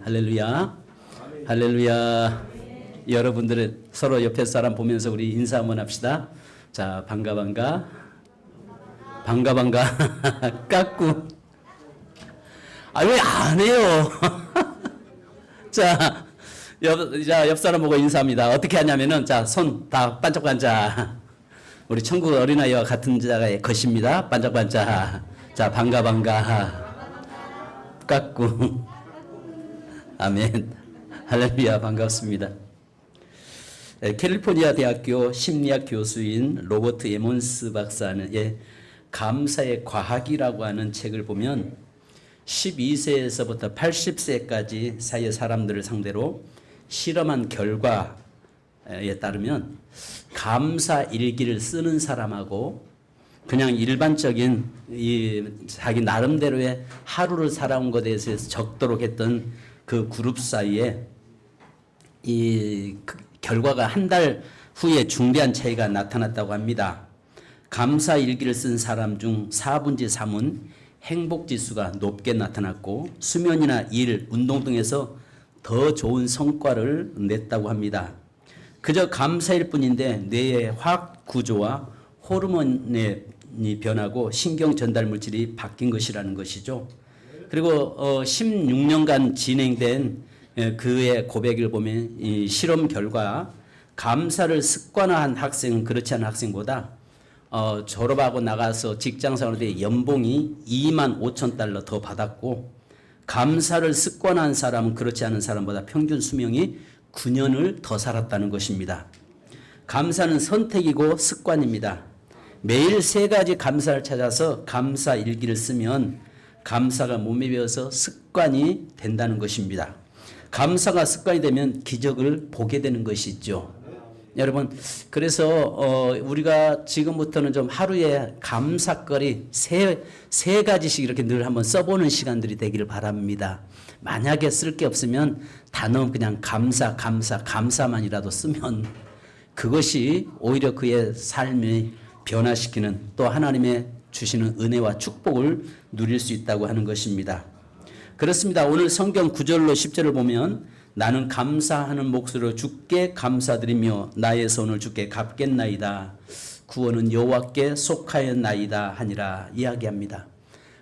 할렐루야. 할렐루야. 여러분들은 서로 옆에 사람 보면서 우리 인사 한번 합시다. 자, 반가 반가. 반가 반가. 까꾸. 아, 왜 안 해요? 자, 옆 사람 보고 인사합니다. 어떻게 하냐면은, 자, 손 다 반짝반짝. 우리 천국 어린아이와 같은 자의 것입니다. 반짝반짝. 자, 반가 반가. 까꾸. 아멘. 할렐루야. 반갑습니다. 캘리포니아 대학교 심리학 교수인 로버트 에몬스 박사의 감사의 과학이라고 하는 책을 보면 12세에서부터 80세까지 사이의 사람들을 상대로 실험한 결과에 따르면 감사 일기를 쓰는 사람하고 그냥 일반적인 자기 나름대로의 하루를 살아온 것에 대해서 적도록 했던 그 그룹 사이에 그 결과가 한 달 후에 중대한 차이가 나타났다고 합니다. 감사 일기를 쓴 사람 중 4분의 3은 행복 지수가 높게 나타났고 수면이나 일, 운동 등에서 더 좋은 성과를 냈다고 합니다. 그저 감사일 뿐인데 뇌의 화학 구조와 호르몬이 변하고 신경 전달 물질이 바뀐 것이라는 것이죠. 그리고 16년간 진행된 그의 고백을 보면 이 실험 결과 감사를 습관화한 학생은 그렇지 않은 학생보다 졸업하고 나가서 직장생활 때 연봉이 2만 5천 달러 더 받았고 감사를 습관화한 사람은 그렇지 않은 사람보다 평균 수명이 9년을 더 살았다는 것입니다. 감사는 선택이고 습관입니다. 매일 3가지 감사를 찾아서 감사 일기를 쓰면 감사가 몸에 배어서 습관이 된다는 것입니다. 감사가 습관이 되면 기적을 보게 되는 것이죠. 여러분, 그래서 우리가 지금부터는 좀 하루에 감사거리 세 가지씩 이렇게 늘 한번 써보는 시간들이 되기를 바랍니다. 만약에 쓸 게 없으면 단어 그냥 감사만이라도 쓰면 그것이 오히려 그의 삶을 변화시키는 또 하나님의 주시는 은혜와 축복을 누릴 수 있다고 하는 것입니다. 그렇습니다. 오늘 성경 9절로 10절을 보면 나는 감사하는 목소리로 주께 감사드리며 나의 손을 주께 갚겠나이다. 구원은 여호와께 속하였나이다 하니라 이야기합니다.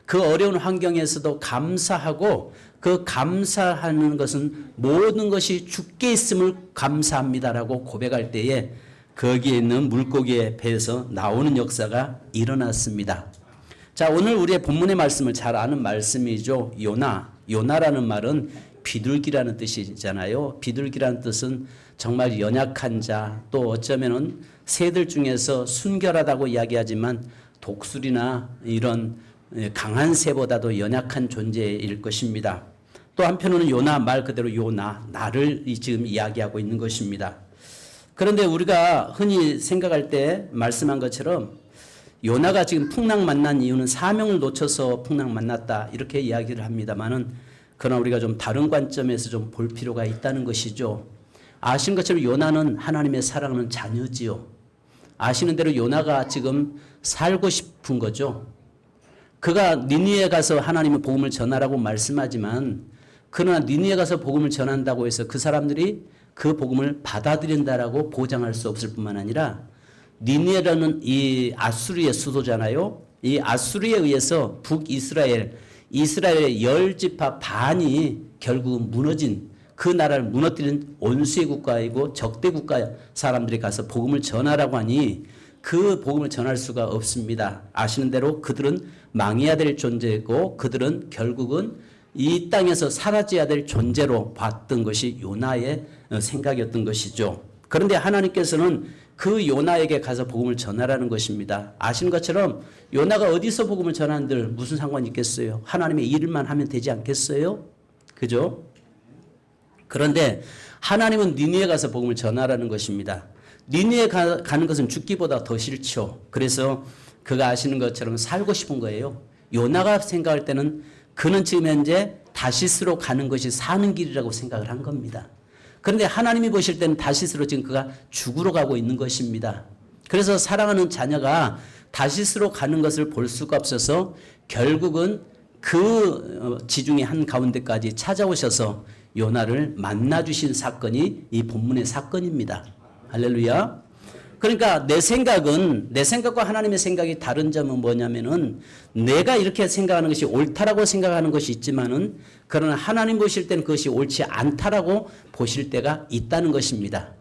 그 어려운 환경에서도 감사하고 그 감사하는 것은 모든 것이 주께 있음을 감사합니다라고 고백할 때에 거기에 있는 물고기의 배에서 나오는 역사가 일어났습니다. 자, 오늘 우리의 본문의 말씀을 잘 아는 말씀이죠. 요나라는 말은 비둘기라는 뜻이잖아요. 비둘기라는 뜻은 정말 연약한 자, 또 어쩌면은 새들 중에서 순결하다고 이야기하지만 독수리나 이런 강한 새보다도 연약한 존재일 것입니다. 또 한편으로는 요나 말 그대로 나를 지금 이야기하고 있는 것입니다. 그런데 우리가 흔히 생각할 때 말씀한 것처럼 요나가 지금 풍랑 만난 이유는 사명을 놓쳐서 풍랑 만났다 이렇게 이야기를 합니다만은 그러나 우리가 좀 다른 관점에서 좀 볼 필요가 있다는 것이죠. 아시는 것처럼 요나는 하나님의 사랑하는 자녀지요. 아시는 대로 요나가 지금 살고 싶은 거죠. 그가 니느웨에 가서 하나님의 복음을 전하라고 말씀하지만 그러나 니느웨에 가서 복음을 전한다고 해서 그 사람들이 그 복음을 받아들인다라고 보장할 수 없을 뿐만 아니라 니느웨라는 이 아수르의 수도잖아요. 이 아수르에 의해서 북이스라엘의 10지파 반이 결국 무너진 그 나라를 무너뜨린 원수의 국가이고 적대 국가 사람들이 가서 복음을 전하라고 하니 그 복음을 전할 수가 없습니다. 아시는 대로 그들은 망해야 될 존재고 그들은 결국은 이 땅에서 사라져야 될 존재로 봤던 것이 요나의 생각이었던 것이죠. 그런데 하나님께서는 그 요나에게 가서 복음을 전하라는 것입니다. 아시는 것처럼 요나가 어디서 복음을 전하는들 무슨 상관이 있겠어요? 하나님의 일만 하면 되지 않겠어요? 그죠? 그런데 하나님은 니느웨에 가서 복음을 전하라는 것입니다. 니느웨에 가는 것은 죽기보다 더 싫죠. 그래서 그가 아시는 것처럼 살고 싶은 거예요. 요나가 생각할 때는 그는 지금 현재 다시스로 가는 것이 사는 길이라고 생각을 한 겁니다. 그런데 하나님이 보실 때는 다시스로 지금 그가 죽으러 가고 있는 것입니다. 그래서 사랑하는 자녀가 다시스로 가는 것을 볼 수가 없어서 결국은 그 지중해 한가운데까지 찾아오셔서 요나를 만나 주신 사건이 이 본문의 사건입니다. 할렐루야. 그러니까 내 생각과 하나님의 생각이 다른 점은 뭐냐면은 내가 이렇게 생각하는 것이 옳다라고 생각하는 것이 있지만은 그러나 하나님 보실 때는 그것이 옳지 않다라고 보실 때가 있다는 것입니다.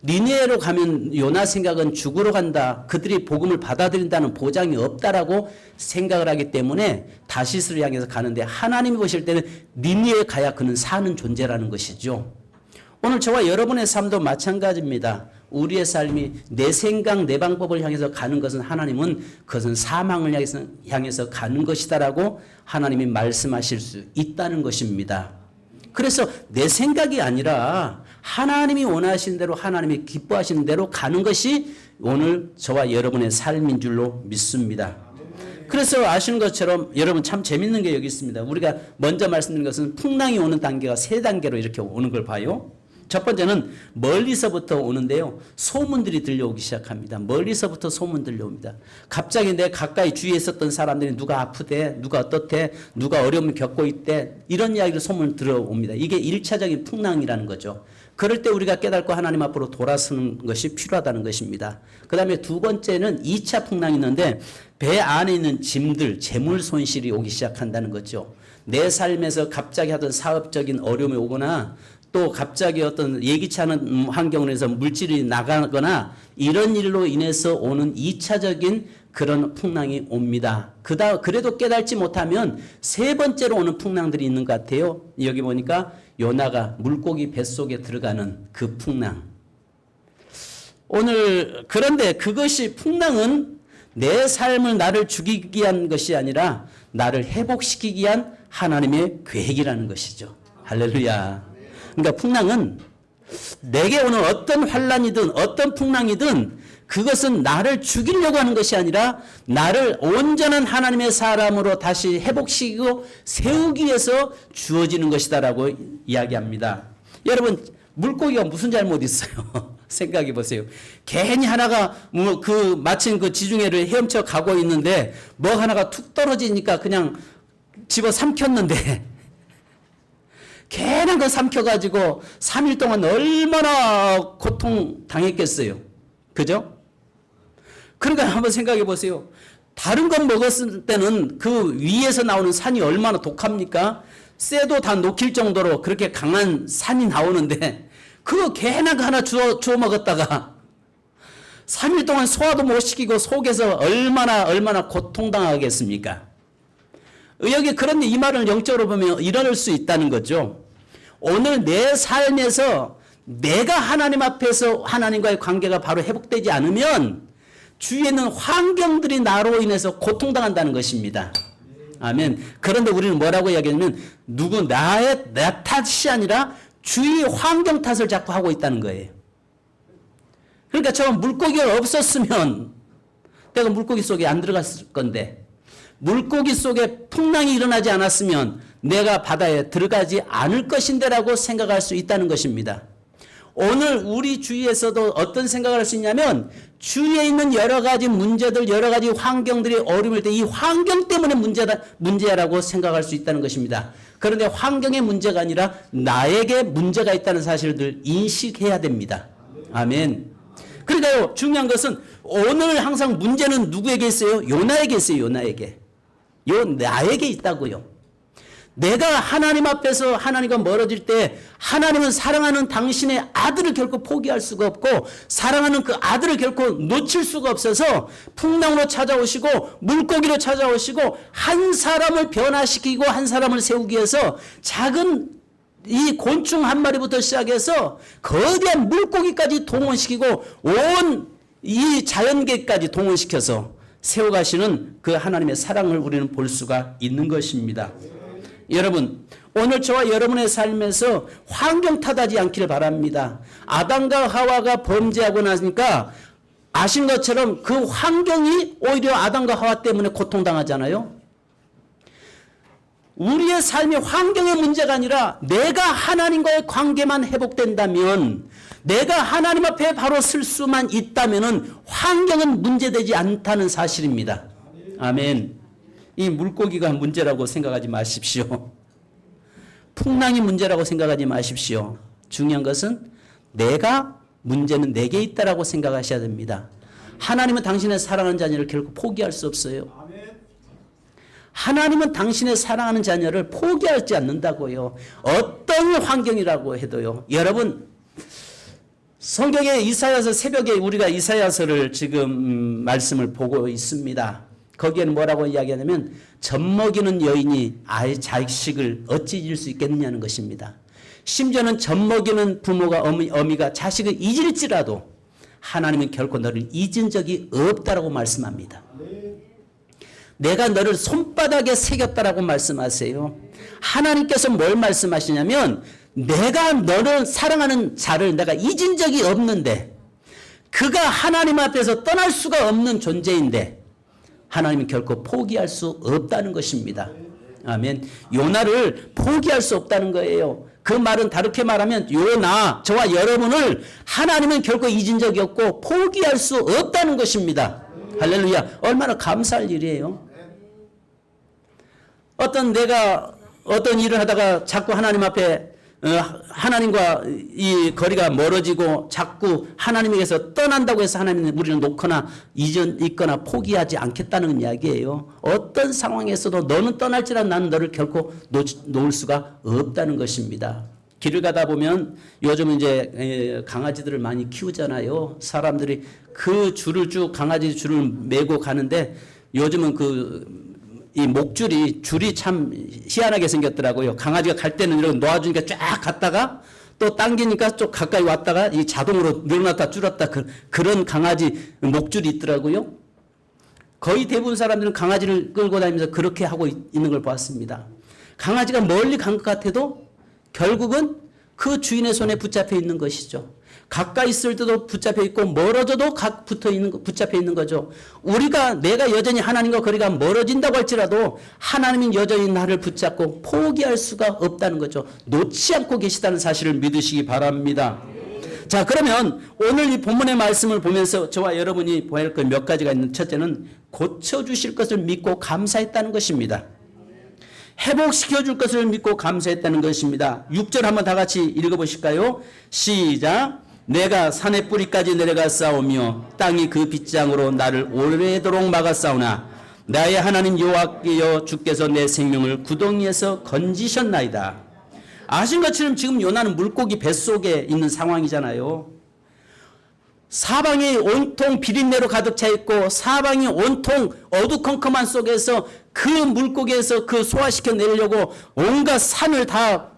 니느웨로 가면 요나 생각은 죽으러 간다. 그들이 복음을 받아들인다는 보장이 없다라고 생각을 하기 때문에 다시스를 향해서 가는데 하나님이 보실 때는 니느웨에 가야 그는 사는 존재라는 것이죠. 오늘 저와 여러분의 삶도 마찬가지입니다. 우리의 삶이 내 생각, 내 방법을 향해서 가는 것은 하나님은 그것은 사망을 향해서 가는 것이다라고 하나님이 말씀하실 수 있다는 것입니다. 그래서 내 생각이 아니라 하나님이 원하시는 대로 하나님이 기뻐하시는 대로 가는 것이 오늘 저와 여러분의 삶인 줄로 믿습니다. 그래서 아시는 것처럼 여러분 참 재밌는 게 여기 있습니다. 우리가 먼저 말씀드린 것은 풍랑이 오는 단계가 세 단계로 이렇게 오는 걸 봐요. 첫 번째는 멀리서부터 오는데요. 소문들이 들려오기 시작합니다. 멀리서부터 소문 들려옵니다. 갑자기 내 가까이 주위에 있었던 사람들이 누가 아프대, 누가 어떻대, 누가 어려움을 겪고 있대 이런 이야기를 소문 들어옵니다. 이게 1차적인 풍랑이라는 거죠. 그럴 때 우리가 깨닫고 하나님 앞으로 돌아서는 것이 필요하다는 것입니다. 그 다음에 두 번째는 2차 풍랑이 있는데 배 안에 있는 짐들, 재물 손실이 오기 시작한다는 거죠. 내 삶에서 갑자기 하던 사업적인 어려움이 오거나 또 갑자기 어떤 예기치 않은 환경에서 물질이 나가거나 이런 일로 인해서 오는 2차적인 그런 풍랑이 옵니다. 그래도 깨닫지 못하면 세 번째로 오는 풍랑들이 있는 것 같아요. 여기 보니까 요나가 물고기 뱃속에 들어가는 그 풍랑. 오늘 그런데 그것이 풍랑은 내 삶을 나를 죽이기 위한 것이 아니라 나를 회복시키기 위한 하나님의 계획이라는 것이죠. 할렐루야. 그러니까 풍랑은 내게 오는 어떤 환란이든 어떤 풍랑이든 그것은 나를 죽이려고 하는 것이 아니라 나를 온전한 하나님의 사람으로 다시 회복시키고 세우기 위해서 주어지는 것이다라고 이야기합니다. 여러분 물고기가 무슨 잘못 있어요? 생각해 보세요. 괜히 하나가 마침 그 지중해를 헤엄쳐 가고 있는데 뭐 하나가 툭 떨어지니까 그냥 집어 삼켰는데 괜한 거 삼켜가지고 3일 동안 얼마나 고통 당했겠어요. 그죠? 그러니까 한번 생각해 보세요. 다른 건 먹었을 때는 그 위에서 나오는 산이 얼마나 독합니까? 쇠도 다 녹힐 정도로 그렇게 강한 산이 나오는데 그거 괜한 거 하나 주워 먹었다가 3일 동안 소화도 못 시키고 속에서 얼마나 고통당하겠습니까? 여기 그런데 이 말을 영적으로 보면 이럴 수 있다는 거죠. 오늘 내 삶에서 내가 하나님 앞에서 하나님과의 관계가 바로 회복되지 않으면 주위에 있는 환경들이 나로 인해서 고통당한다는 것입니다. 아멘. 그런데 우리는 뭐라고 이야기하냐면 내 탓이 아니라 주위 환경 탓을 자꾸 하고 있다는 거예요. 그러니까 저 물고기가 없었으면 내가 물고기 속에 안 들어갔을 건데 물고기 속에 풍랑이 일어나지 않았으면 내가 바다에 들어가지 않을 것인데라고 생각할 수 있다는 것입니다. 오늘 우리 주위에서도 어떤 생각을 할 수 있냐면 주위에 있는 여러 가지 문제들, 여러 가지 환경들이 어려울 때 이 환경 때문에 문제라고 생각할 수 있다는 것입니다. 그런데 환경의 문제가 아니라 나에게 문제가 있다는 사실을 인식해야 됩니다. 아멘. 그러니까요, 중요한 것은 오늘 항상 문제는 누구에게 있어요? 요나에게 있어요, 요나에게. 나에게 있다고요. 내가 하나님 앞에서 하나님과 멀어질 때 하나님은 사랑하는 당신의 아들을 결코 포기할 수가 없고 사랑하는 그 아들을 결코 놓칠 수가 없어서 풍랑으로 찾아오시고 물고기로 찾아오시고 한 사람을 변화시키고 한 사람을 세우기 위해서 작은 이 곤충 한 마리부터 시작해서 거대한 물고기까지 동원시키고 온 이 자연계까지 동원시켜서 세워가시는 그 하나님의 사랑을 우리는 볼 수가 있는 것입니다. 여러분, 오늘 저와 여러분의 삶에서 환경 탓하지 않기를 바랍니다. 아담과 하와가 범죄하고 나니까 아신 것처럼 그 환경이 오히려 아담과 하와 때문에 고통당하잖아요. 우리의 삶의 환경의 문제가 아니라 내가 하나님과의 관계만 회복된다면 내가 하나님 앞에 바로 쓸 수만 있다면 환경은 문제되지 않다는 사실입니다. 아멘. 이 물고기가 문제라고 생각하지 마십시오. 풍랑이 문제라고 생각하지 마십시오. 중요한 것은 문제는 내게 있다라고 생각하셔야 됩니다. 하나님은 당신의 사랑하는 자녀를 결코 포기할 수 없어요. 하나님은 당신의 사랑하는 자녀를 포기하지 않는다고요. 어떤 환경이라고 해도요. 여러분, 성경의 이사야서, 새벽에 우리가 이사야서를 지금 말씀을 보고 있습니다. 거기에는 뭐라고 이야기하냐면 젖먹이는 여인이 아이 자식을 어찌 잊을 수 있겠느냐는 것입니다. 심지어는 젖먹이는 부모가 어미가 자식을 잊을지라도 하나님은 결코 너를 잊은 적이 없다라고 말씀합니다. 내가 너를 손바닥에 새겼다라고 말씀하세요. 하나님께서 뭘 말씀하시냐면 내가 너를 사랑하는 자를 내가 잊은 적이 없는데 그가 하나님 앞에서 떠날 수가 없는 존재인데 하나님은 결코 포기할 수 없다는 것입니다. 아멘. 요나를 포기할 수 없다는 거예요. 그 말은 다르게 말하면 요나, 저와 여러분을 하나님은 결코 잊은 적이 없고 포기할 수 없다는 것입니다. 할렐루야. 얼마나 감사할 일이에요. 내가 어떤 일을 하다가 자꾸 하나님 앞에 하나님과 이 거리가 멀어지고 자꾸 하나님에게서 떠난다고 해서 하나님은 우리를 놓거나 잊거나 포기하지 않겠다는 이야기예요. 어떤 상황에서도 너는 떠날지라도 나는 너를 결코 놓을 수가 없다는 것입니다. 길을 가다 보면 요즘 이제 강아지들을 많이 키우잖아요. 사람들이 그 줄을 쭉 강아지 줄을 메고 가는데 요즘은 이 목줄이 줄이 참 희한하게 생겼더라고요. 강아지가 갈 때는 이렇게 놓아주니까 쫙 갔다가 또 당기니까 좀 가까이 왔다가 이 자동으로 늘어났다 줄었다 그런 강아지 목줄이 있더라고요. 거의 대부분 사람들은 강아지를 끌고 다니면서 그렇게 하고 있는 걸 봤습니다. 강아지가 멀리 간 것 같아도 결국은 그 주인의 손에 붙잡혀 있는 것이죠. 가까이 있을 때도 붙잡혀 있고 멀어져도 붙잡혀 있는 거죠. 내가 여전히 하나님과 거리가 멀어진다고 할지라도 하나님은 여전히 나를 붙잡고 포기할 수가 없다는 거죠. 놓지 않고 계시다는 사실을 믿으시기 바랍니다. 자, 그러면 오늘 이 본문의 말씀을 보면서 저와 여러분이 보아야 할 것 몇 가지가 있는 첫째는 고쳐주실 것을 믿고 감사했다는 것입니다. 회복시켜줄 것을 믿고 감사했다는 것입니다. 6절 한번 다 같이 읽어보실까요? 시작. 내가 산의 뿌리까지 내려가 싸우며 땅이 그 빗장으로 나를 오래도록 막아 싸우나 나의 하나님 여호와여 주께서 내 생명을 구덩이에서 건지셨나이다. 아신 것처럼 지금 요나는 물고기 뱃속에 있는 상황이잖아요. 사방이 온통 비린내로 가득 차 있고 사방이 온통 어두컴컴한 속에서 그 물고기에서 소화시켜 내려고 온갖 산을 다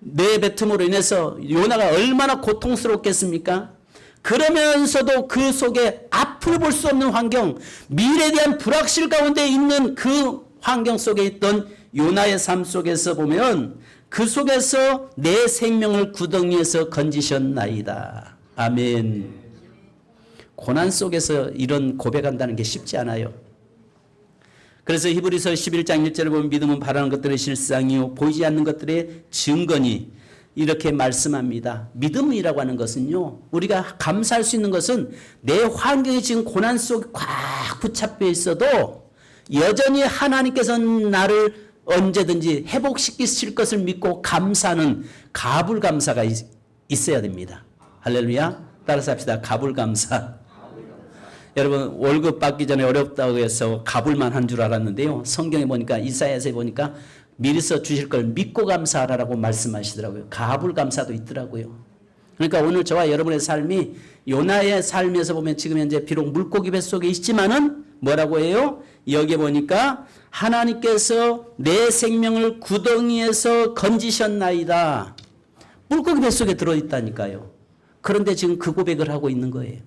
내뱉음으로 인해서 요나가 얼마나 고통스럽겠습니까? 그러면서도 그 속에 앞을 볼 수 없는 환경, 미래에 대한 불확실 가운데 있는 그 환경 속에 있던 요나의 삶 속에서 보면 그 속에서 내 생명을 구덩이에서 건지셨나이다. 아멘. 고난 속에서 이런 고백한다는 게 쉽지 않아요. 그래서 히브리서 11장 1절을 보면 믿음은 바라는 것들의 실상이요 보이지 않는 것들의 증거니 이렇게 말씀합니다. 믿음이라고 하는 것은요, 우리가 감사할 수 있는 것은 내 환경이 지금 고난 속에 꽉 붙잡혀 있어도 여전히 하나님께서는 나를 언제든지 회복시키실 것을 믿고 감사하는 가불감사가 있어야 됩니다. 할렐루야. 따라서 합시다. 가불감사. 여러분, 월급 받기 전에 어렵다고 해서 가불만 한 줄 알았는데요. 성경에 보니까 이사야서에 보니까 미리서 주실 걸 믿고 감사하라고 말씀하시더라고요. 가불감사도 있더라고요. 그러니까 오늘 저와 여러분의 삶이 요나의 삶에서 보면 지금 현재 비록 물고기 뱃속에 있지만은 뭐라고 해요? 여기 보니까 하나님께서 내 생명을 구덩이에서 건지셨나이다. 물고기 뱃속에 들어있다니까요. 그런데 지금 그 고백을 하고 있는 거예요.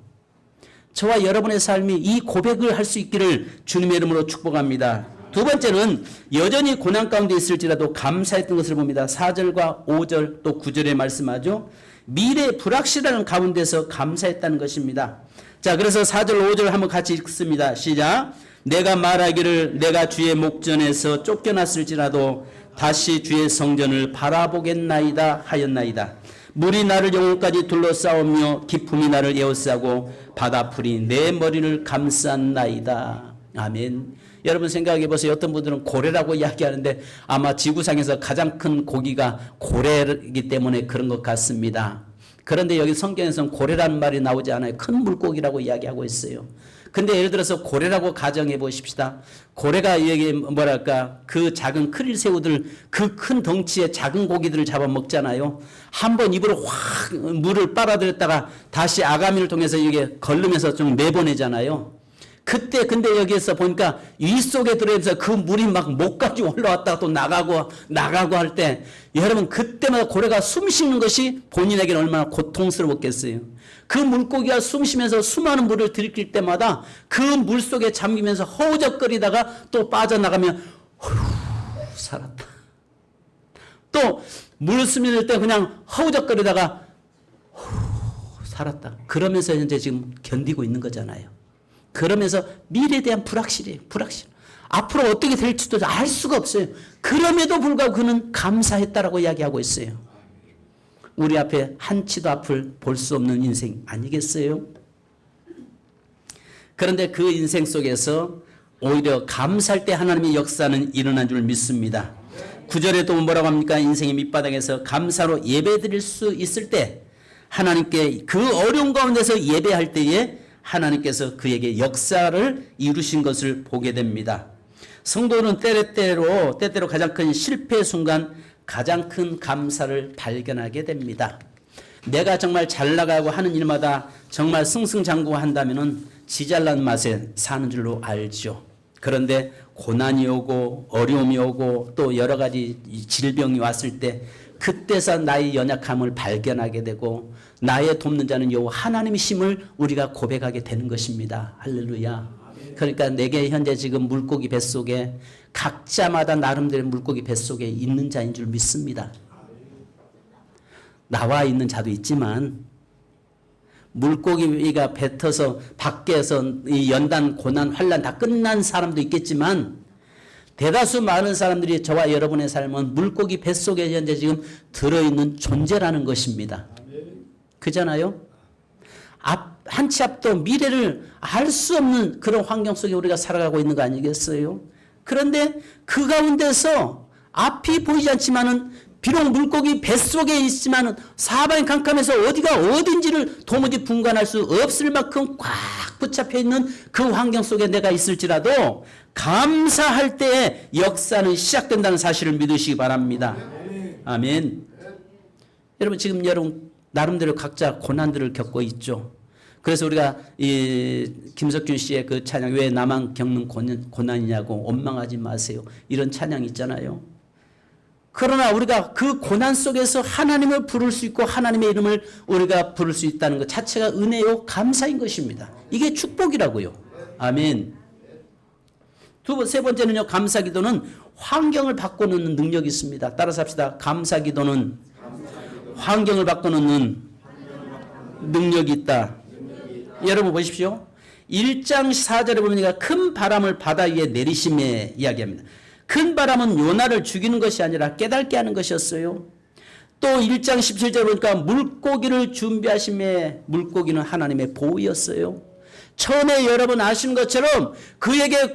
저와 여러분의 삶이 이 고백을 할 수 있기를 주님의 이름으로 축복합니다. 두 번째는 여전히 고난 가운데 있을지라도 감사했던 것을 봅니다. 4절과 5절 또 9절에 말씀하죠. 미래의 불확실한 가운데서 감사했다는 것입니다. 자, 그래서 4절 5절 한번 같이 읽습니다. 시작. 내가 말하기를 내가 주의 목전에서 쫓겨났을지라도 다시 주의 성전을 바라보겠나이다 하였나이다. 물이 나를 영혼까지 둘러싸우며 기품이 나를 에워싸고 바다풀이 내 머리를 감쌌나이다. 아멘. 여러분 생각해 보세요. 어떤 분들은 고래라고 이야기하는데 아마 지구상에서 가장 큰 고기가 고래이기 때문에 그런 것 같습니다. 그런데 여기 성경에서는 고래라는 말이 나오지 않아요. 큰 물고기라고 이야기하고 있어요. 근데 예를 들어서 고래라고 가정해 보십시다. 고래가 여기 뭐랄까 그 작은 크릴 새우들 그 큰 덩치의 작은 고기들을 잡아먹잖아요. 한번 입으로 확 물을 빨아들였다가 다시 아가미를 통해서 이게 걸르면서 좀 내보내잖아요. 그때 근데 여기에서 보니까 위 속에 들어있어서 그 물이 막 목까지 올라왔다가 또 나가고 할 때 여러분 그때마다 고래가 숨 쉬는 것이 본인에게는 얼마나 고통스러웠겠어요. 그 물고기가 숨 쉬면서 수많은 물을 들이킬 때마다 그 물 속에 잠기면서 허우적거리다가 또 빠져나가면 살았다. 또 물 스며들 때 그냥 허우적거리다가 살았다. 그러면서 현재 지금 견디고 있는 거잖아요. 그러면서 미래에 대한 불확실이에요. 불확실. 앞으로 어떻게 될지도 알 수가 없어요. 그럼에도 불구하고 그는 감사했다라고 이야기하고 있어요. 우리 앞에 한치도 앞을 볼 수 없는 인생 아니겠어요? 그런데 그 인생 속에서 오히려 감사할 때 하나님의 역사는 일어난 줄 믿습니다. 9절에도 뭐라고 합니까? 인생의 밑바닥에서 감사로 예배드릴 수 있을 때 하나님께 그 어려운 가운데서 예배할 때에 하나님께서 그에게 역사를 이루신 것을 보게 됩니다. 성도는 때때로 가장 큰 실패 순간 가장 큰 감사를 발견하게 됩니다. 내가 정말 잘 나가고 하는 일마다 정말 승승장구한다면 지잘난 맛에 사는 줄로 알죠. 그런데 고난이 오고 어려움이 오고 또 여러 가지 질병이 왔을 때 그때서 나의 연약함을 발견하게 되고 나의 돕는 자는 여호와 하나님이심을 우리가 고백하게 되는 것입니다. 할렐루야. 그러니까 내게 현재 지금 물고기 뱃속에 각자마다 나름대로 물고기 뱃속에 있는 자인 줄 믿습니다. 나와 있는 자도 있지만 물고기가 뱉어서 밖에서 이 연단, 고난, 환난 다 끝난 사람도 있겠지만 대다수 많은 사람들이 저와 여러분의 삶은 물고기 뱃속에 현재 지금 들어있는 존재라는 것입니다. 그잖아요? 한 치 앞도 미래를 알 수 없는 그런 환경 속에 우리가 살아가고 있는 거 아니겠어요? 그런데 그 가운데서 앞이 보이지 않지만은 비록 물고기 뱃속에 있지만은 사방이 캄캄해서 어디가 어딘지를 도무지 분간할 수 없을 만큼 꽉 붙잡혀 있는 그 환경 속에 내가 있을지라도 감사할 때에 역사는 시작된다는 사실을 믿으시기 바랍니다. 아멘. 여러분 지금 여러분 나름대로 각자 고난들을 겪고 있죠. 그래서 우리가 이 김석준 씨의 그 찬양 왜 나만 겪는 고난이냐고 원망하지 마세요. 이런 찬양 있잖아요. 그러나 우리가 그 고난 속에서 하나님을 부를 수 있고 하나님의 이름을 우리가 부를 수 있다는 것 자체가 은혜요 감사인 것입니다. 이게 축복이라고요. 아멘. 세 번째는요. 감사기도는 환경을 바꿔놓는 능력이 있습니다. 따라서 합시다. 감사기도는 환경을 바꿔놓는 능력이 있다. 여러분 보십시오. 1장 4절에 보면 큰 바람을 바다 위에 내리심에 이야기합니다. 큰 바람은 요나를 죽이는 것이 아니라 깨닫게 하는 것이었어요. 또 1장 17절에 보니까 물고기를 준비하심에 물고기는 하나님의 보호였어요. 처음에 여러분 아시는 것처럼 그에게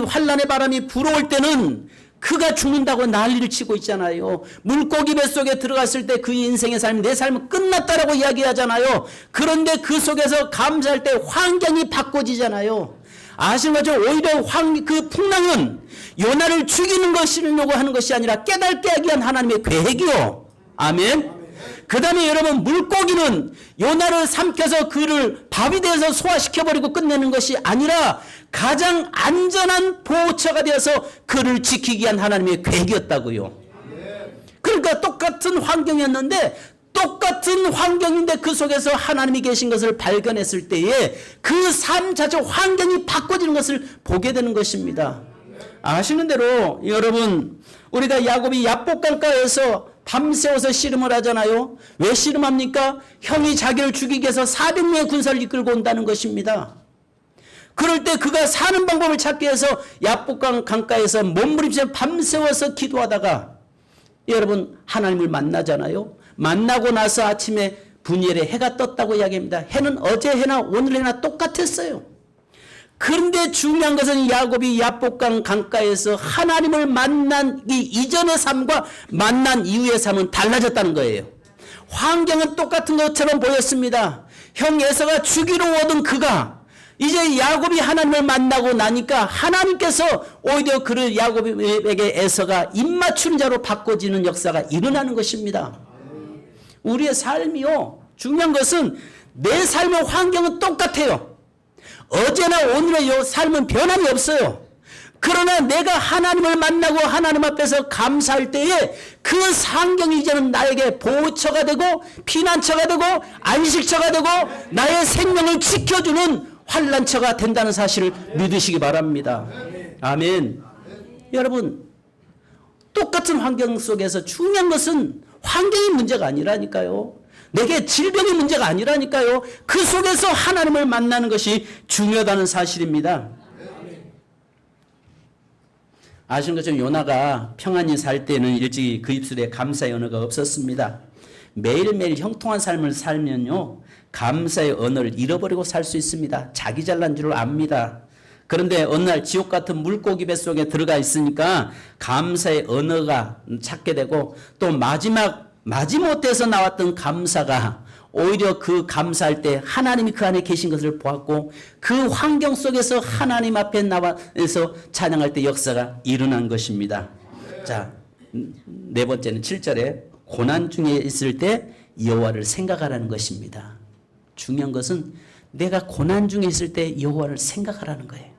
환란의 바람이 불어올 때는 그가 죽는다고 난리를 치고 있잖아요. 물고기 뱃속에 들어갔을 때 그 인생의 삶, 내 삶은 끝났다라고 이야기하잖아요. 그런데 그 속에서 감사할 때 환경이 바꿔지잖아요. 아시는 거죠? 오히려 그 풍랑은 요나를 죽이는 것이려고 하는 것이 아니라 깨닫게 하기 위한 하나님의 계획이요. 아멘. 그 다음에 여러분 물고기는 요나를 삼켜서 그를 밥이 되어서 소화시켜버리고 끝내는 것이 아니라 가장 안전한 보호처가 되어서 그를 지키기 위한 하나님의 계획이었다고요. 그러니까 똑같은 환경이었는데 똑같은 환경인데 그 속에서 하나님이 계신 것을 발견했을 때에 그 삶 자체 환경이 바꿔지는 것을 보게 되는 것입니다. 아시는 대로 여러분 우리가 야곱이 야복강가에서 밤새워서 씨름을 하잖아요. 왜 씨름합니까? 형이 자기를 죽이기 위해서 400명의 군사를 이끌고 온다는 것입니다. 그럴 때 그가 사는 방법을 찾기 위해서 야복강 강가에서 몸부림치며 밤새워서 기도하다가 여러분 하나님을 만나잖아요. 만나고 나서 아침에 분이엘에 해가 떴다고 이야기합니다. 해는 어제 해나 오늘 해나 똑같았어요. 그런데 중요한 것은 야곱이 야복강 강가에서 하나님을 만나기 이전의 삶과 만난 이후의 삶은 달라졌다는 거예요. 환경은 똑같은 것처럼 보였습니다. 형 에서가 죽이러 오던 그가 이제 야곱이 하나님을 만나고 나니까 하나님께서 오히려 그를 야곱에게 에서가 입맞추는 자로 바꿔지는 역사가 일어나는 것입니다. 우리의 삶이요. 중요한 것은 내 삶의 환경은 똑같아요. 어제나 오늘의 삶은 변함이 없어요. 그러나 내가 하나님을 만나고 하나님 앞에서 감사할 때에 그 환경이 이제는 나에게 보호처가 되고 피난처가 되고 안식처가 되고 나의 생명을 지켜주는 환난처가 된다는 사실을 믿으시기 바랍니다. 아멘. 여러분, 똑같은 환경 속에서 중요한 것은 환경이 문제가 아니라니까요. 내게 질병이 문제가 아니라니까요. 그 속에서 하나님을 만나는 것이 중요하다는 사실입니다. 아시는 것처럼 요나가 평안히 살 때는 일찍이 그 입술에 감사의 언어가 없었습니다. 매일매일 형통한 삶을 살면요, 감사의 언어를 잃어버리고 살 수 있습니다. 자기 잘난 줄 압니다. 그런데 어느 날 지옥 같은 물고기 뱃속에 들어가 있으니까 감사의 언어가 찾게 되고 또 마지못해서 나왔던 감사가 오히려 그 감사할 때 하나님이 그 안에 계신 것을 보았고 그 환경 속에서 하나님 앞에 나와서 찬양할 때 역사가 일어난 것입니다. 자, 네 번째는 7절에 고난 중에 있을 때 여호와를 생각하라는 것입니다. 중요한 것은 내가 고난 중에 있을 때 여호와를 생각하라는 거예요.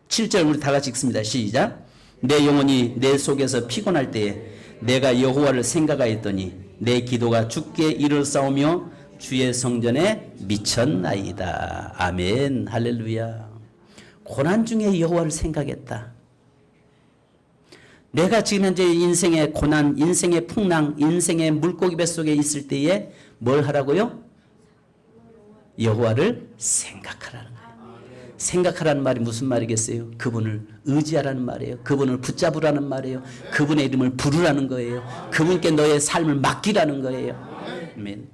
7절 우리 다 같이 읽습니다. 시작. 내 영혼이 내 속에서 피곤할 때에 내가 여호와를 생각하였더니 내 기도가 주께 이르렀사오며 주의 성전에 미쳤나이다. 아멘. 할렐루야. 고난 중에 여호와를 생각했다. 내가 지금 현재 인생의 고난, 인생의 풍랑, 인생의 물고기 뱃속에 있을 때에 뭘 하라고요? 여호와를 생각하라는 거예요. 생각하라는 말이 무슨 말이겠어요? 그분을 의지하라는 말이에요. 그분을 붙잡으라는 말이에요. 그분의 이름을 부르라는 거예요. 그분께 너의 삶을 맡기라는 거예요. 아멘.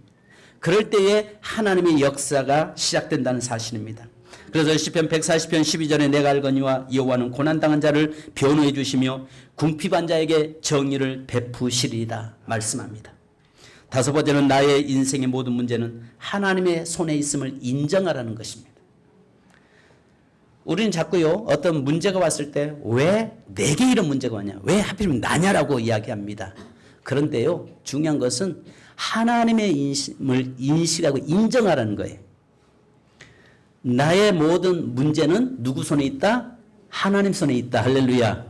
그럴 때에 하나님의 역사가 시작된다는 사실입니다. 그래서 시편 140편 12절에 내가 알거니와 여호와는 고난당한 자를 변호해 주시며 궁핍한 자에게 정의를 베푸시리이다 말씀합니다. 다섯 번째는 나의 인생의 모든 문제는 하나님의 손에 있음을 인정하라는 것입니다. 우리는 자꾸요 어떤 문제가 왔을 때 왜 내게 이런 문제가 왔냐, 왜 하필이면 나냐라고 이야기합니다. 그런데요 중요한 것은 하나님의 인심을 인식하고 인정하라는 거예요. 나의 모든 문제는 누구 손에 있다? 하나님 손에 있다. 할렐루야.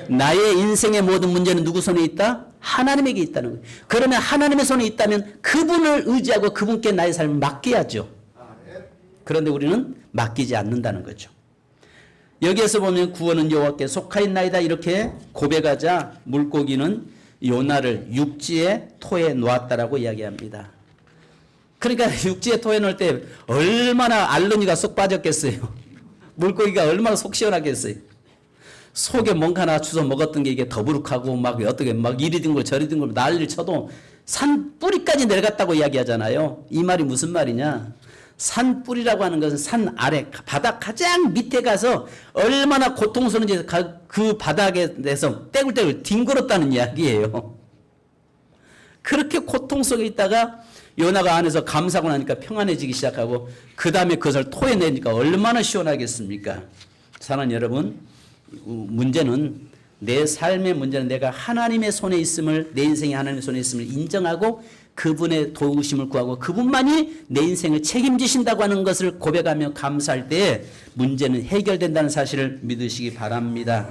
나의 인생의 모든 문제는 누구 손에 있다? 하나님에게 있다는 거예요. 그러면 하나님의 손에 있다면 그분을 의지하고 그분께 나의 삶을 맡겨야죠. 그런데 우리는 맡기지 않는다는 거죠. 여기에서 보면 구원은 여호와께 속하였나이다 이렇게 고백하자 물고기는 요나를 육지의 토에 놓았다라고 이야기합니다. 그러니까 육지의 토에 놓을 때 얼마나 알러니가 쏙 빠졌겠어요. 물고기가 얼마나 속 시원하겠어요. 속에 뭔가 하나 주워 먹었던 게 이게 더부룩하고 막 어떻게 막 이리 든 걸 저리 든 걸 난리를 쳐도 산 뿌리까지 내려갔다고 이야기하잖아요. 이 말이 무슨 말이냐? 산 뿌리라고 하는 것은 산 아래 바닥 가장 밑에 가서 얼마나 고통스러운지 그 바닥에 대해서 떼굴떼굴 뒹굴었다는 이야기예요. 그렇게 고통 속에 있다가 요나가 안에서 감사하고 나니까 평안해지기 시작하고 그 다음에 그것을 토해내니까 얼마나 시원하겠습니까? 사랑하는 여러분, 문제는 내 삶의 문제는 내가 하나님의 손에 있음을, 내 인생이 하나님의 손에 있음을 인정하고 그분의 도우심을 구하고 그분만이 내 인생을 책임지신다고 하는 것을 고백하며 감사할 때 문제는 해결된다는 사실을 믿으시기 바랍니다.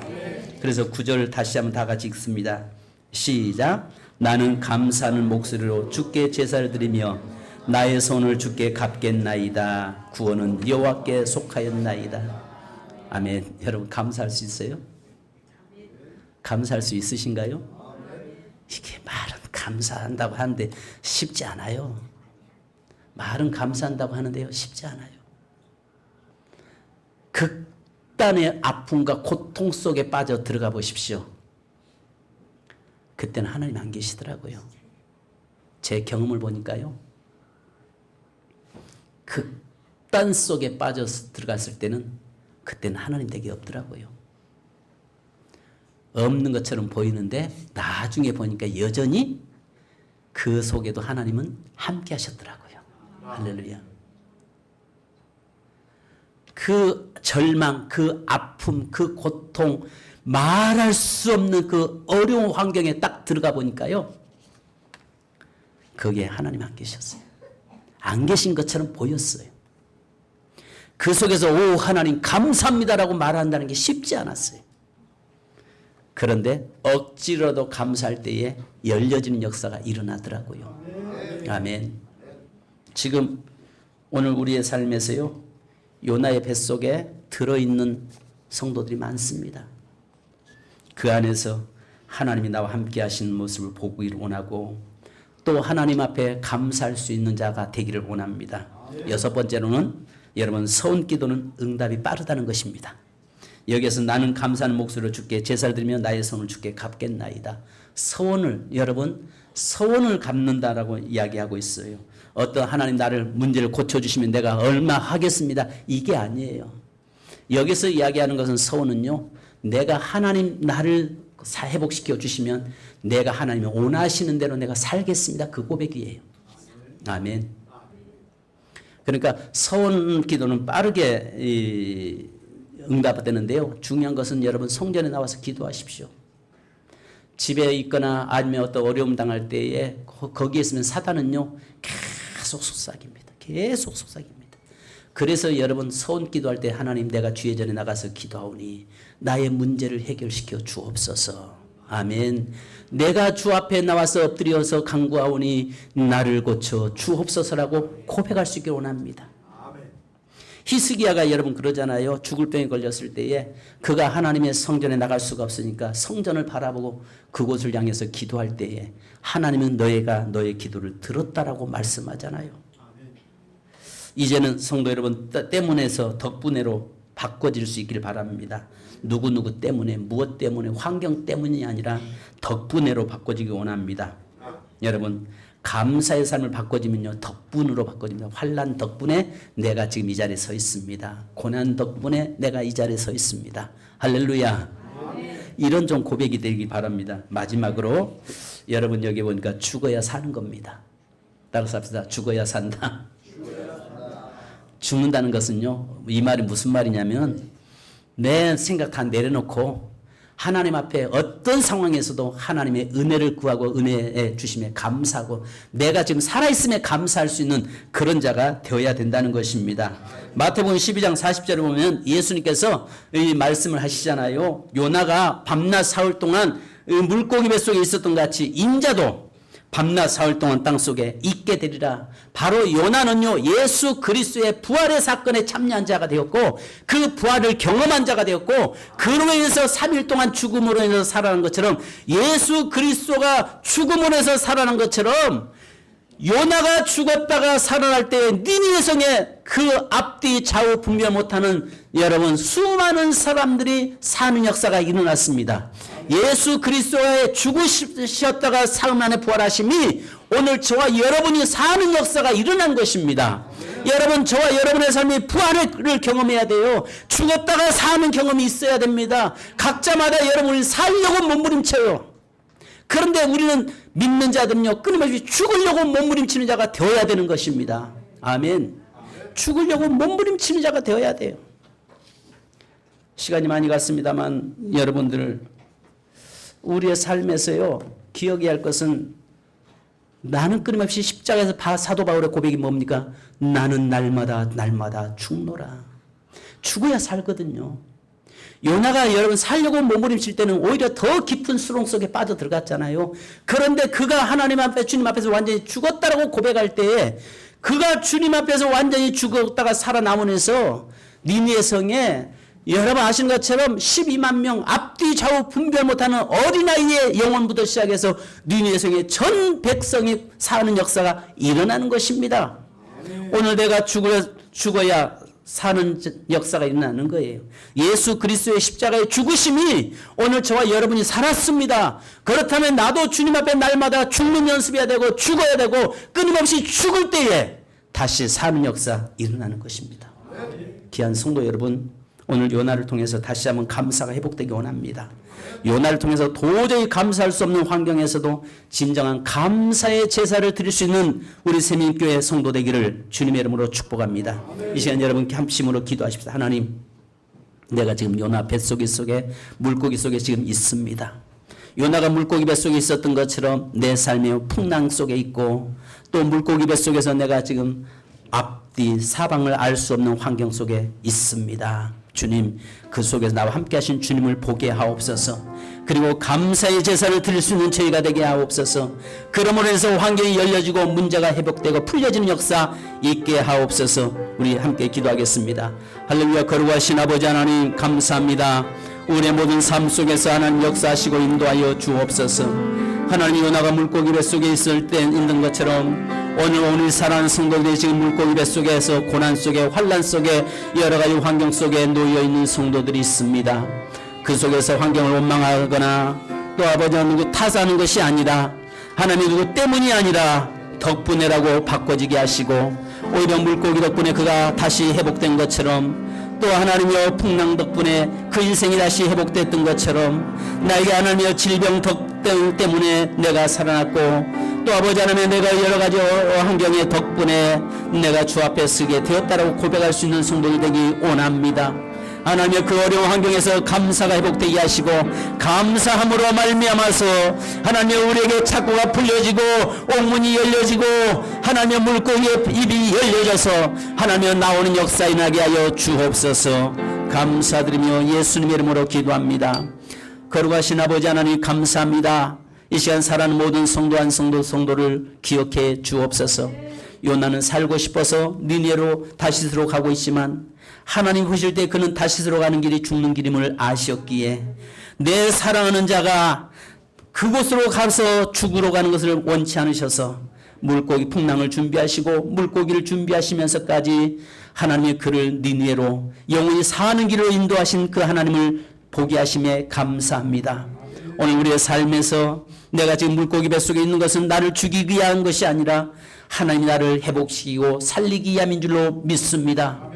그래서 9절 다시 한번 다 같이 읽습니다. 시작. 나는 감사하는 목소리로 주께 제사를 드리며 나의 손을 주께 갚겠나이다. 구원은 여호와께 속하였나이다. 아멘. 여러분 감사할 수 있어요? 감사할 수 있으신가요? 이게 말은 감사한다고 하는데 쉽지 않아요. 말은 감사한다고 하는데요 쉽지 않아요. 극단의 아픔과 고통 속에 빠져 들어가 보십시오. 그때는 하나님 안 계시더라고요. 제 경험을 보니까요. 습관 속에 빠져서 들어갔을 때는 그때는 하나님 댁이 없더라고요. 없는 것처럼 보이는데 나중에 보니까 여전히 그 속에도 하나님은 함께 하셨더라고요. 할렐루야. 그 절망, 그 아픔, 그 고통, 말할 수 없는 그 어려운 환경에 딱 들어가 보니까요. 거기에 하나님 안 계셨어요. 안 계신 것처럼 보였어요. 그 속에서 오 하나님 감사합니다라고 말한다는 게 쉽지 않았어요. 그런데 억지로도 감사할 때에 열려지는 역사가 일어나더라고요. 아멘. 지금 오늘 우리의 삶에서요. 요나의 뱃속에 들어있는 성도들이 많습니다. 그 안에서 하나님이 나와 함께 하시는 모습을 보기를 원하고 또 하나님 앞에 감사할 수 있는 자가 되기를 원합니다. 여섯 번째로는 여러분 서운 기도는 응답이 빠르다는 것입니다. 여기에서 나는 감사하는 목소리로 주께 제사를 드리며 나의 손을 주께 갚겠나이다. 서원을 여러분 서원을 갚는다라고 이야기하고 있어요. 어떤 하나님 나를 문제를 고쳐주시면 내가 얼마 하겠습니다. 이게 아니에요. 여기서 이야기하는 것은 서원은요. 내가 하나님 나를 회복시켜 주시면 내가 하나님이 원하시는 대로 내가 살겠습니다. 그 고백이에요. 아멘. 그러니까 서원 기도는 빠르게 응답되는데요. 중요한 것은 여러분 성전에 나와서 기도하십시오. 집에 있거나 아니면 어떤 어려움 당할 때에 거기에 있으면 사단은요. 계속 속삭입니다. 계속 속삭입니다. 그래서 여러분 서원 기도할 때 하나님 내가 주의 전에 나가서 기도하오니 나의 문제를 해결시켜 주옵소서. 아멘. 내가 주 앞에 나와서 엎드려서 간구하오니 나를 고쳐 주옵소서라고 고백할 수 있기를 원합니다. 히스기야가 여러분 그러잖아요. 죽을 병에 걸렸을 때에 그가 하나님의 성전에 나갈 수가 없으니까 성전을 바라보고 그곳을 향해서 기도할 때에 하나님은 너희가 너의 기도를 들었다라고 말씀하잖아요. 이제는 성도 여러분 때문에서 덕분에로 바꿔질 수 있기를 바랍니다. 누구누구 때문에 무엇 때문에 환경 때문이 아니라 덕분에로 바꿔지기 원합니다. 여러분 감사의 삶을 바꿔지면요 덕분으로 바꿔집니다. 환난 덕분에 내가 지금 이 자리에 서 있습니다. 고난 덕분에 내가 이 자리에 서 있습니다. 할렐루야. 이런 좀 고백이 되기 바랍니다. 마지막으로 여러분 여기 보니까 죽어야 사는 겁니다. 따라서 합시다. 죽어야 산다. 죽는다는 것은요 이 말이 무슨 말이냐면 내 생각 다 내려놓고 하나님 앞에 어떤 상황에서도 하나님의 은혜를 구하고 은혜의 주심에 감사하고 내가 지금 살아있음에 감사할 수 있는 그런 자가 되어야 된다는 것입니다. 마태복음 12장 40절을 보면 예수님께서 이 말씀을 하시잖아요. 요나가 밤낮 사흘 동안 물고기 뱃속에 있었던 것 같이 인자도 밤낮 사흘 동안 땅속에 있게 되리라. 바로 요나는요 예수 그리스도의 부활의 사건에 참여한 자가 되었고 그 부활을 경험한 자가 되었고 그로 인해서 3일 동안 죽음으로 인해서 살아난 것처럼 예수 그리스도가 죽음으로 인해서 살아난 것처럼 요나가 죽었다가 살아날 때 니느웨 성에 그 앞뒤 좌우 분별 못하는 여러분 수많은 사람들이 사는 역사가 일어났습니다. 예수 그리스도의 죽으셨다가 사흘 만에 부활하심이 오늘 저와 여러분이 사는 역사가 일어난 것입니다. 여러분 저와 여러분의 삶이 부활을 경험해야 돼요. 죽었다가 사는 경험이 있어야 됩니다. 각자마다 여러분이 살려고 몸부림쳐요. 그런데 우리는 믿는 자들은요 끊임없이 죽으려고 몸부림치는 자가 되어야 되는 것입니다. 아멘. 죽으려고 몸부림치는 자가 되어야 돼요. 시간이 많이 갔습니다만 여러분들 우리의 삶에서요 기억해야 할 것은 나는 끊임없이 십자가에서 사도 바울의 고백이 뭡니까? 나는 날마다 죽노라. 죽어야 살거든요. 요나가 여러분 살려고 몸부림칠 때는 오히려 더 깊은 수렁 속에 빠져 들어갔잖아요. 그런데 그가 하나님 앞에 주님 앞에서 완전히 죽었다라고 고백할 때에 그가 주님 앞에서 완전히 죽었다가 살아남으면서 니느웨 성에 여러분 아시는 것처럼 12만 명 앞뒤 좌우 분별 못하는 어린아이의 영혼부터 시작해서 니느웨 성의 전 백성이 사는 역사가 일어나는 것입니다. 오늘 내가 죽어야 사는 역사가 일어나는 거예요. 예수 그리스도의 십자가의 죽으심이 오늘 저와 여러분이 살았습니다. 그렇다면 나도 주님 앞에 날마다 죽는 연습해야 되고 죽어야 되고 끊임없이 죽을 때에 다시 사는 역사 일어나는 것입니다. 귀한 성도 여러분, 오늘 요나를 통해서 다시 한번 감사가 회복되기 원합니다. 요나를 통해서 도저히 감사할 수 없는 환경에서도 진정한 감사의 제사를 드릴 수 있는 우리 세민교회 성도 되기를 주님의 이름으로 축복합니다. 이 시간 여러분 함심으로 기도하십시오. 하나님, 내가 지금 요나 뱃속에 물고기 속에 지금 있습니다. 요나가 물고기 뱃속에 있었던 것처럼 내 삶의 풍랑 속에 있고 또 물고기 뱃속에서 내가 지금 앞뒤 사방을 알 수 없는 환경 속에 있습니다. 주님, 그 속에서 나와 함께 하신 주님을 보게 하옵소서. 그리고 감사의 제사를 드릴 수 있는 저희가 되게 하옵소서. 그러므로 해서 환경이 열려지고 문제가 회복되고 풀려지는 역사 있게 하옵소서. 우리 함께 기도하겠습니다. 할렐루야. 거룩하신 아버지 하나님, 감사합니다. 우리의 모든 삶 속에서 하나님 역사하시고 인도하여 주옵소서. 하나님, 요나가 물고기 뱃속에 있을 때 있는 것처럼 오늘 사랑하는 성도들이 지금 물고기 뱃속에서 고난 속에 환난 속에 여러 가지 환경 속에 놓여 있는 성도들이 있습니다. 그 속에서 환경을 원망하거나 또 아버지가 누구 탓하는 것이 아니라 하나님 누구 때문이 아니라 덕분에라고 바꿔지게 하시고 오히려 물고기 덕분에 그가 다시 회복된 것처럼 또 하나님의 풍랑 덕분에 그 인생이 다시 회복됐던 것처럼 나에게 하나님의 질병 때문에 내가 살아났고 또 아버지 하나님 내가 여러 가지 환경의 덕분에 내가 주 앞에 서게 되었다라고 고백할 수 있는 성도들이 되기 원합니다. 하나님의 그 어려운 환경에서 감사가 회복되게 하시고 감사함으로 말미암아서 하나님 우리에게 착고가 풀려지고 옥문이 열려지고 하나님의 물고기의 입이 열려져서 하나님 나오는 역사 일어나게 하여 주옵소서. 감사드리며 예수님의 이름으로 기도합니다. 거룩하신 아버지 하나님 감사합니다. 이 시간 살아가는 모든 성도 한 성도를 기억해 주옵소서. 요나는 살고 싶어서 니네로 다시스로 가고 있지만 하나님 보실 때 그는 다시스로 가는 길이 죽는 길임을 아셨기에 내 사랑하는 자가 그곳으로 가서 죽으러 가는 것을 원치 않으셔서 물고기 풍랑을 준비하시고 물고기를 준비하시면서까지 하나님의 그를 니네로 영원히 사는 길로 인도하신 그 하나님을 보게 하심에 감사합니다. 오늘 우리의 삶에서 내가 지금 물고기 뱃속에 있는 것은 나를 죽이기 위한 것이 아니라 하나님이 나를 회복시키고 살리기 위함인 줄로 믿습니다.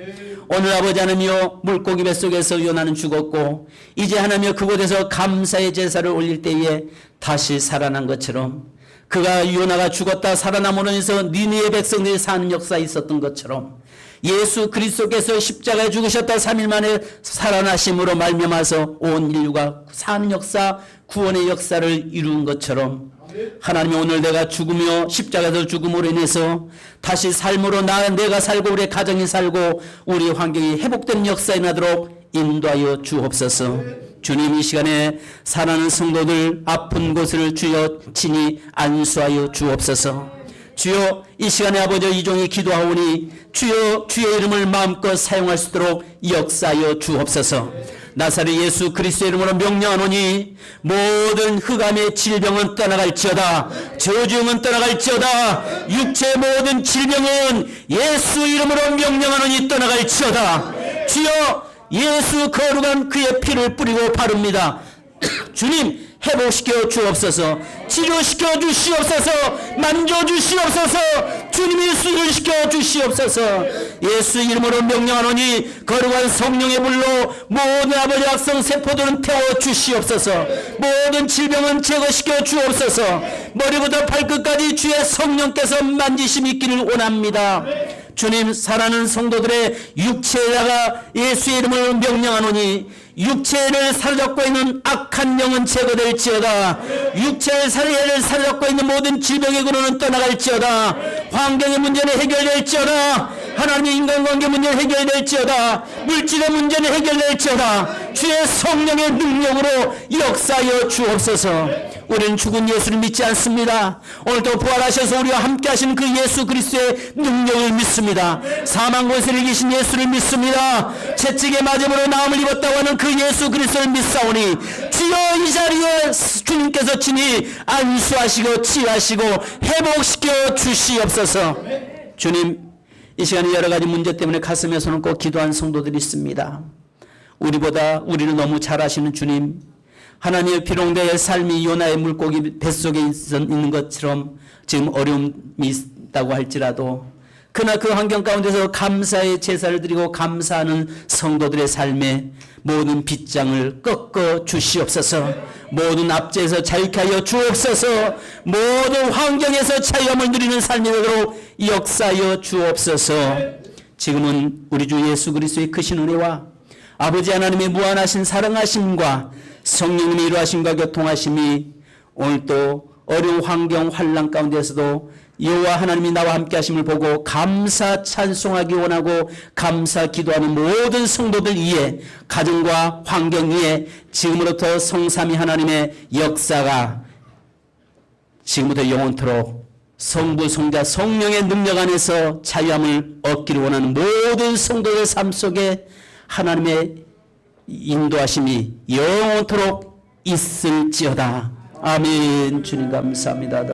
오늘 아버지 하나님이여 물고기 뱃속에서 요나는 죽었고 이제 하나님이여 그곳에서 감사의 제사를 올릴 때에 다시 살아난 것처럼 그가 요나가 죽었다 살아남으로 해서 니느웨 백성들이 사는 역사에 있었던 것처럼 예수 그리스도께서 십자가에 죽으셨다 3일 만에 살아나심으로 말미암아서 온 인류가 사는 역사 구원의 역사를 이룬 것처럼 하나님이 오늘 내가 죽으며 십자가에서 죽음으로 인해서 다시 삶으로 내가 살고 우리 가정이 살고 우리 환경이 회복되는 역사에 나도록 인도하여 주옵소서. 주님 이 시간에 사랑하는 성도들 아픈 곳을 주여 친히 안수하여 주옵소서. 주여 이 시간에 아버지 이종이 기도하오니 주여 주의 이름을 마음껏 사용할 수 있도록 역사하여 주옵소서. 나사렛 예수 그리스도의 이름으로 명령하노니 모든 흑암의 질병은 떠나갈지어다. 저주음은 떠나갈지어다. 육체의 모든 질병은 예수 이름으로 명령하노니 떠나갈지어다. 주여 예수 거룩한 그의 피를 뿌리고 바릅니다. 주님 회복시켜 주옵소서. 치료시켜 주시옵소서. 만져주시옵소서. 주님이 수술시켜 주시옵소서. 예수 이름으로 명령하노니 거룩한 성령의 불로 모든 아버지 악성 세포들은 태워 주시옵소서. 모든 질병은 제거시켜 주옵소서. 머리부터 발끝까지 주의 성령께서 만지심이 있기를 원합니다. 주님 사랑하는 성도들의 육체에다가 예수의 이름을 명령하노니 육체를 사로잡고 있는 악한 영은 제거될지어다. 육체를 사로잡고 있는 모든 질병의 근원은 떠나갈지어다. 환경의 문제는 해결될지어다. 하나님의 인간관계 문제는 해결될지어다. 물질의 문제는 해결될지어다. 주의 성령의 능력으로 역사하여 주옵소서. 우리는 죽은 예수를 믿지 않습니다. 오늘도 부활하셔서 우리와 함께 하시는 그 예수 그리스도의 능력을 믿습니다. 사망 권세를 이기신 예수를 믿습니다. 채찍의 맞음으로 나음을 입었다고 하는 그 예수 그리스도를 믿사오니 주여 이 자리에 주님께서 친히 안수하시고 치유하시고 회복시켜 주시옵소서. 주님 이 시간에 여러 가지 문제 때문에 가슴에 손을 꼭 기도한 성도들이 있습니다. 우리를 너무 잘 아시는 주님, 하나님의 비록 내 삶이 요나의 물고기 뱃속에 있는 것처럼 지금 어려움이 있다고 할지라도 그러나 그 환경 가운데서 감사의 제사를 드리고 감사하는 성도들의 삶에 모든 빗장을 꺾어 주시옵소서. 모든 압제에서 자유케 하여 주옵소서. 모든 환경에서 자유함을 누리는 삶이 되도록 역사하여 주옵소서. 지금은 우리 주 예수 그리스도의 크신 은혜와 아버지 하나님의 무한하신 사랑하심과 성령님의 이루하심과 교통하심이 오늘도 어려운 환경 환난 가운데서도 여호와 하나님이 나와 함께 하심을 보고 감사 찬송하기 원하고 감사 기도하는 모든 성도들 위에 가정과 환경 위에 지금으로부터 성삼위 하나님의 역사가 지금부터 영원토록 성부 성자 성령의 능력 안에서 자유함을 얻기를 원하는 모든 성도의 삶 속에 하나님의 인도하심이 영원토록 있을지어다. 아멘. 주님 감사합니다.